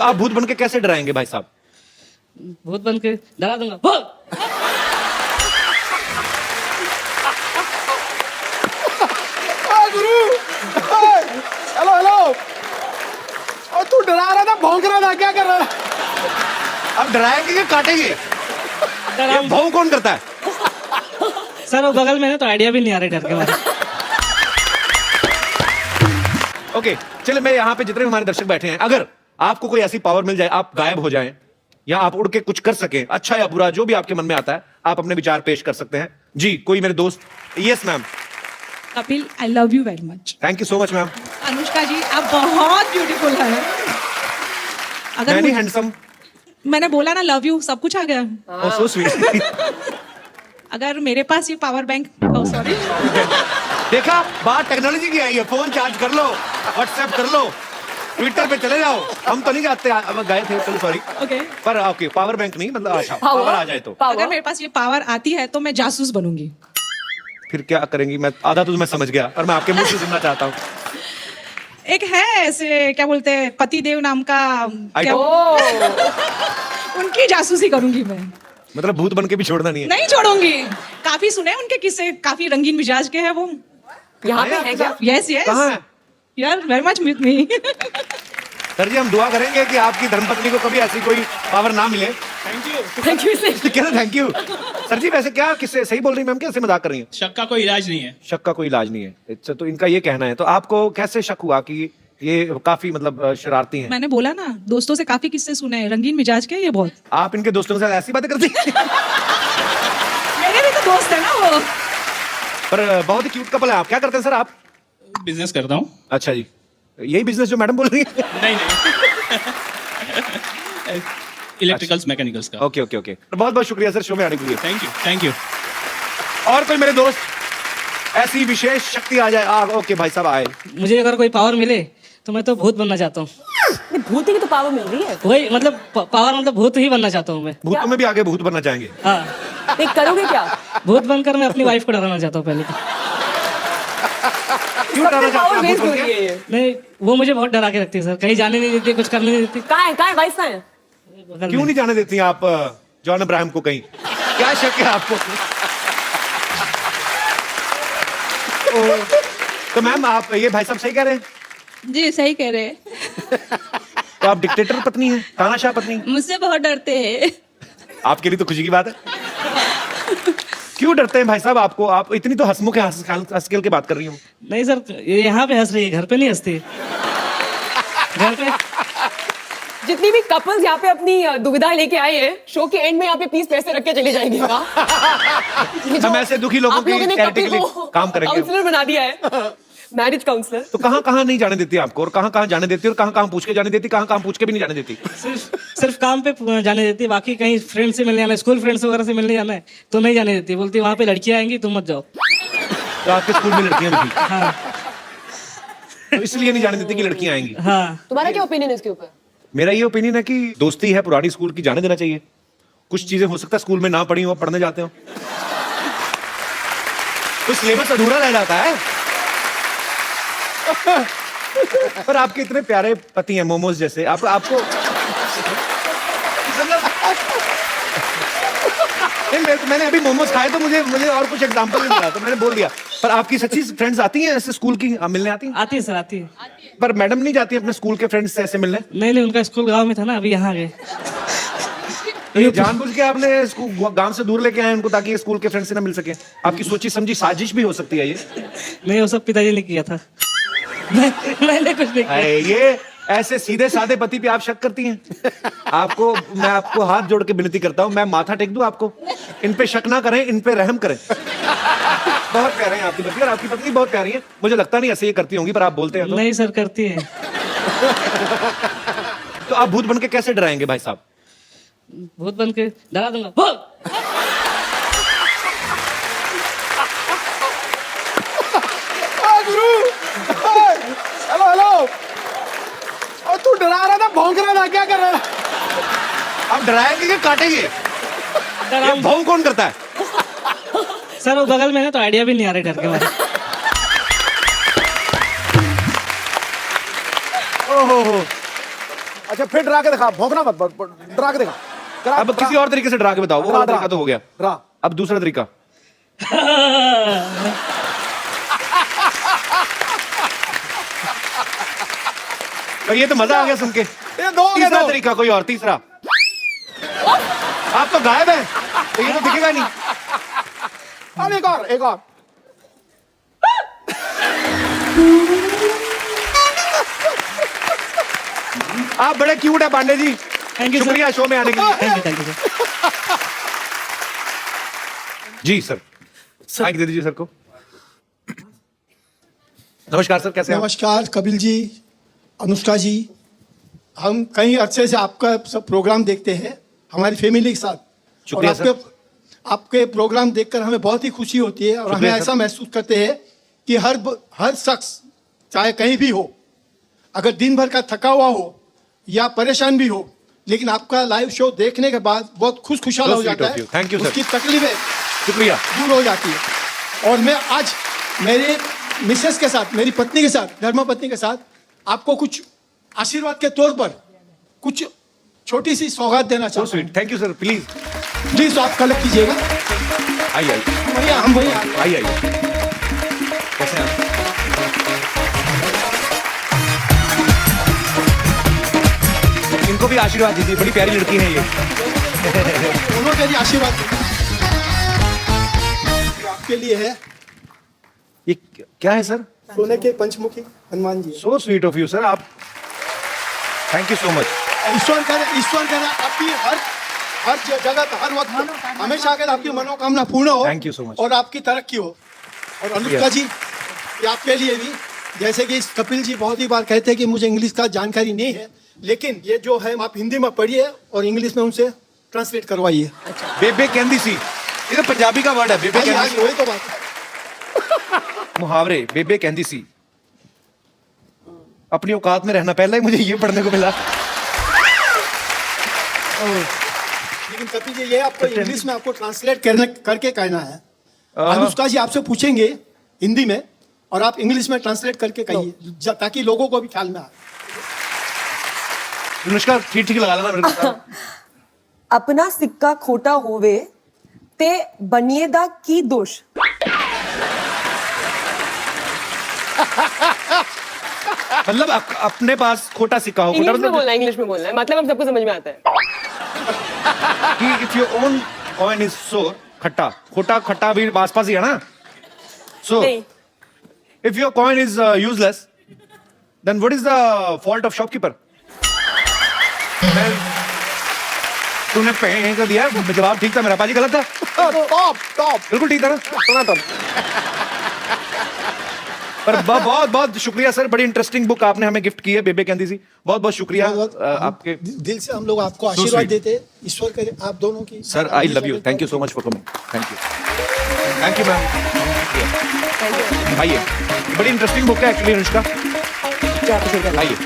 आप भूत बन के कैसे डराएंगे भाई साहब? भूत बन के डरा दूंगा। भूत! गुरु हेलो हेलो। और तू डरा रहा था, भौंक रहा था, क्या कर रहा था? अब डराएंगे कि काटेंगे? ये भाव कौन करता है? सर वो बगल में है तो आइडिया भी नहीं आ रहा डर के मारे। ओके, चलिए मैं यहाँ पे जितने भी हमारे दर्शक बैठे हैं, अगर आपको कोई ऐसी पावर मिल जाए, आप गायब हो जाएं या आप उड़ के कुछ कर सकें, अच्छा या बुरा, जो भी आपके मन में आता है, आप अपने विचार पेश कर सकते हैं। जी, कोई मेरे दोस्त? Yes ma'am. Kapil, I love you very much. Thank you so much ma'am. Anushka ji, आप बहुत ब्यूटीफुल है। अगर वेरी मुझे- हैंडसम। मैंने बोला ना लव यू, सब कुछ आ गया। ओह सो स्वीट। अगर मेरे पास ये पावर बैंक, ओह सॉरी, देखा, बात टेक्नोलॉजी की आई है। फोन चार्ज कर लो, व्हाट्सएप कर लो, ट्विटर पे चले जाओ। हम तो नहीं जाते, अब गए थे, चलो सॉरी। ओके। पर ओके, पावर बैंक नहीं, मतलब अच्छा पावर आ जाए तो अगर मेरे पास ये पावर आती है तो मैं जासूस बनूंगी। फिर क्या करेंगी? मैं आधा तो मैं समझ गया, पर मैं आपके मुंह से सुनना चाहता हूँ। एक है ऐसे, क्या बोलते हैं, पतिदेव नाम का, क्या उनकी जासूसी करूंगी मैं। मतलब भूत बन के भी छोड़ना नहीं है। नहीं छोड़ूंगी। काफी सुने उनके किस्से, काफी रंगीन मिजाज के हैं वो। यहाँ पे है क्या? यस यस, कहाँ है? यार very much with me. Sir ji, हम दुआ करेंगे कि आपकी धर्मपत्नी को कभी ऐसी कोई पावर ना मिले। Thank you sir. कहना थैंक यू। सर जी, वैसे क्या किससे सही बोल रही मैम, कैसे मजाक कर रही हैं? शक का कोई इलाज नहीं है। शक का कोई इलाज नहीं है, अच्छा, तो इनका ये कहना है। तो आपको कैसे शक हुआ कि ये काफी मतलब शरारती हैं? मैंने बोला ना, दोस्तों से काफी किस्से सुने हैं, रंगीन मिजाज के ये बहुत। आप इनके दोस्तों के साथ ऐसी बातें करती हैं? मेरे भी तो दोस्त है ना वो। पर बहुत ही क्यूट कपल है। आप क्या करते हैं सर आप? बिजनेस करता हूँ। अच्छा जी, यही बिजनेस जो मैडम बोल रही है? नहीं इलेक्ट्रिकल्स मैकेनिकल्स का। ओके ओके ओके, बहुत बहुत शुक्रिया सर शो में आने के लिए। Thank you. और कोई मेरे दोस्त ऐसी विशेष शक्ति आ जाए? ओके भाई साहब आए। मुझे अगर कोई पावर मिले तो मैं तो भूत बनना चाहता हूँ। भूत की तो पावर मिल रही है। वही मतलब पावर मतलब भूत ही बनना चाहता हूँ मैं। भूतों में भी आगे भूत बनना चाहेंगे? हाँ, देख करोगे क्या? भूत बनकर मैं अपनी वाइफ को डराना चाहता हूँ पहले तो। क्यों डराना चाहते पावर हैं आप वेस्ट भूत हो बन रही के? है ये। नहीं, वो मुझे बहुत डरा के रखती है सर, कहीं जाने नहीं देती, कुछ करने नहीं देती। कहाँ है वाइस कहाँ है? बगल क्यों में। नहीं जाने देती आप जॉन अब्राहम को कहीं? क्या शक है आपको? तो मैम आप ये भाई साहब सही कह रहे हैं? जी सही कह रहे हैं। तो आप डिक्टेटर पत्नी हैं, तानाशाह पत्नी? मुझसे बहुत डरते हैं। आपके लिए तो खुशी की बात है। क्यों डरते हैं भाई साहब आपको? आप इतनी तो हंसमुख है, हंस खेल के बात कर रही हूँ। नहीं सर, ये यहाँ पे हंस रही है, घर पे नहीं हंसती। घर पे जितनी भी कपल्स यहाँ पे अपनी दुविधा लेके आए हैं, शो के एंड में यहाँ पे प्लीज पैसे रख के चले जाएंगे। हम ऐसे दुखी लोगों की चैरिटी के लिए काम करेंगे। काउंसलर बना दिया है, मैरिज काउंसलर। तो कहाँ कहाँ नहीं जाने देती आपको, और कहाँ कहाँ जाने देती, और कहाँ कहाँ पूछ के जाने देती, कहाँ कहाँ पूछ के भी नहीं जाने देती? सिर्फ काम पे जाने देती है, बाकी कहीं फ्रेंड से मिलने जाना है, स्कूल फ्रेंड्स वगैरह से मिलने जाना है तो नहीं जाने देती। बोलती वहाँ पे लड़कियां आएंगी, तुम मत जाओ। तो आपके स्कूल में लड़कियां भी थी? हाँ तो इसलिए नहीं जाने देती कि लड़कियां आएंगी? हाँ। तुम्हारा क्या ओपिनियन है इसके ऊपर? मेरा ये ओपिनियन है कि दोस्ती है पुरानी स्कूल की, जाने देना चाहिए। कुछ चीजें हो सकता है स्कूल में ना पढ़ी हो, पढ़ने जाते हो, कुछ सिलेबस अधूरा रह जाता है। पर आपके इतने प्यारे पति हैं, मोमोज जैसे, आपको नहीं, मैंने अभी मोमोज खाए तो मुझे और कुछ एग्जांपल नहीं मिला, तो मैंने बोल दिया। पर आपकी सच्ची फ्रेंड्स आती हैं ऐसे स्कूल की मिलने आती हैं? आती है सर, आती है। पर मैडम नहीं जाती अपने स्कूल के फ्रेंड्स से ऐसे मिलने? नहीं, उनका स्कूल गांव में था ना, अभी यहाँ आ गए। तो ये जानबूझ के आपने स्कूल गांव से दूर लेके आए उनको, ताकि ये स्कूल के फ्रेंड से ना मिल सके? आपकी सोची समझी साजिश भी हो सकती है ये। नहीं, वो सब पिताजी ने किया था। मैंने कुछ नहीं किया। अरे ये ऐसे सीधे साधे पति पे आप शक करती हैं? मैं आपको हाथ जोड़ के विनती करता हूँ, मैं माथा टेक दूं आपको? इन पे शक ना करें, इन पे रहम करें। बहुत प्यारे हैं आपकी पत्नी, और आपकी पत्नी बहुत प्यारी है। मुझे लगता नहीं ऐसे ये करती होंगी, पर आप बोलते हैं तो। नहीं सर, करती है। तो आप भूत बन के कैसे डराएंगे भाई साहब? भूत बन के डरा दूंगा। भूत! गुरु हेलो हेलो। और तू डरा रहा था, भौंक रहा था, क्या कर रहा था? आप डराएंगे कि काटेंगे? ये भाव कौन करता है? सर वो बगल में है तो आइडिया भी नहीं आ रहा डर के मारे। ओहो, अच्छा फिर डरा के दिखा, भौंकना मत, डरा के दिखा। अब किसी और तरीके से डरा के बताओ, वो वाला तरीका तो हो गया, डरा। अब दूसरा तरीका। तो ये तो मजा आ गया सुन के। ये दो हो गए, तीसरा दो। तरीका कोई और, तीसरा। आप तो गायब है, तो ये तो दिखेगा नहीं। अब एक और, एक और। आप बड़े क्यूट है पांडे जी, थैंक यू शुक्रिया शो में आने के लिए। Thank you sir. Ji sir, mike दे दीजिए सर को। नमस्कार सर, कैसे हैं आप? नमस्कार कपिल जी, अनुष्का जी। हम कई अरसे से आपका सब प्रोग्राम देखते हैं हमारी फैमिली के साथ, और शुक्रिया सर। आपके प्रोग्राम देखकर हमें बहुत ही खुशी होती है, और हमें शुक्रिया सर। ऐसा महसूस करते हैं कि हर शख्स चाहे कहीं भी हो, अगर दिन भर का थका हुआ हो या परेशान भी हो, लेकिन आपका लाइव शो देखने के बाद बहुत खुशहाल So हो sweet जाता of है। you. Thank you, sir. उसकी तकलीफें शुक्रिया। दूर हो जाती है। और मैं आज मेरे मिसेस के साथ, मेरी पत्नी के साथ, धर्मपत्नी के साथ आपको कुछ आशीर्वाद के तौर पर कुछ छोटी सी सौगात देना सो चाहता हूँ। Sweet, thank you sir. Please please आप कलेक्ट कीजिएगा। आइए आइए भैया हम भैया आइए आइए। कैसे हैं आप? इनको भी आशीर्वाद दीजिए, बड़ी प्यारी लड़की है ये। दोनों के लिए आशीर्वाद ये आपके लिए है। ये क्या है सर? सोने के पंचमुखी Hanuman ji. So sweet of you sir, आप थैंक यू सो मच। ईश्वर करे आपकी हर जगह हर वक्त हमेशा अगर आपकी मनोकामना पूर्ण हो। Thank you so much. और आपकी तरक्की हो। और अनुष्का जी, ये आपके लिए भी, जैसे कि कपिल जी बहुत ही बार कहते हैं कि मुझे इंग्लिश का जानकारी नहीं है, लेकिन ये जो है आप हिंदी में पढ़िए और इंग्लिश में उनसे ट्रांसलेट करवाइए। बेबे कहंदी सी, ये तो पंजाबी का वर्ड है। बेबे कहंदी सी, वही तो बात है। मुहावरे। बेबे कहंदी सी, अपनी औकात में रहना। पहले ही मुझे ये पढ़ने को मिला। लेकिन कपिल जी, ये आपको इंग्लिश में आपको ट्रांसलेट करके कहना है। अनुष्का जी आपसे पूछेंगे हिंदी में और आप इंग्लिश में ट्रांसलेट करके कहिए, ताकि लोगों को भी ख्याल में आए। अनुष्का ठीक ठीक लगा लेना मेरे को। अपना सिक्का खोटा होवे ते बनिए दा की दोष। मतलब अपने पास खोटा सिक्का हो। खोटा इंग्लिश में मतलब बोलना है, इंग्लिश में बोलना है, मतलब हम सबको समझ में आता है। कि if your own coin is सोर, खट्टा खोटा, खट्टा भी पास पास ही है ना। सो नहीं, if your coin is useless, then what is the fault of shopkeeper? तूने पे कर दिया, जवाब ठीक था मेरा। पाजी गलत था? टॉप टॉप बिल्कुल ठीक था ना? पर बहुत बहुत शुक्रिया सर, बड़ी इंटरेस्टिंग बुक आपने हमें गिफ्ट की है, बेबे कहंदी सी। बहुत बहुत शुक्रिया आपके। दिल से हम लोग आपको आशीर्वाद देते हैं। ईश्वर करे आप दोनों की। Sir I love you, thank you so much for coming. Thank you ma'am. आइए, बड़ी इंटरेस्टिंग बुक है एक्चुअली अनुष्का। क्या पसंद करना? आइए।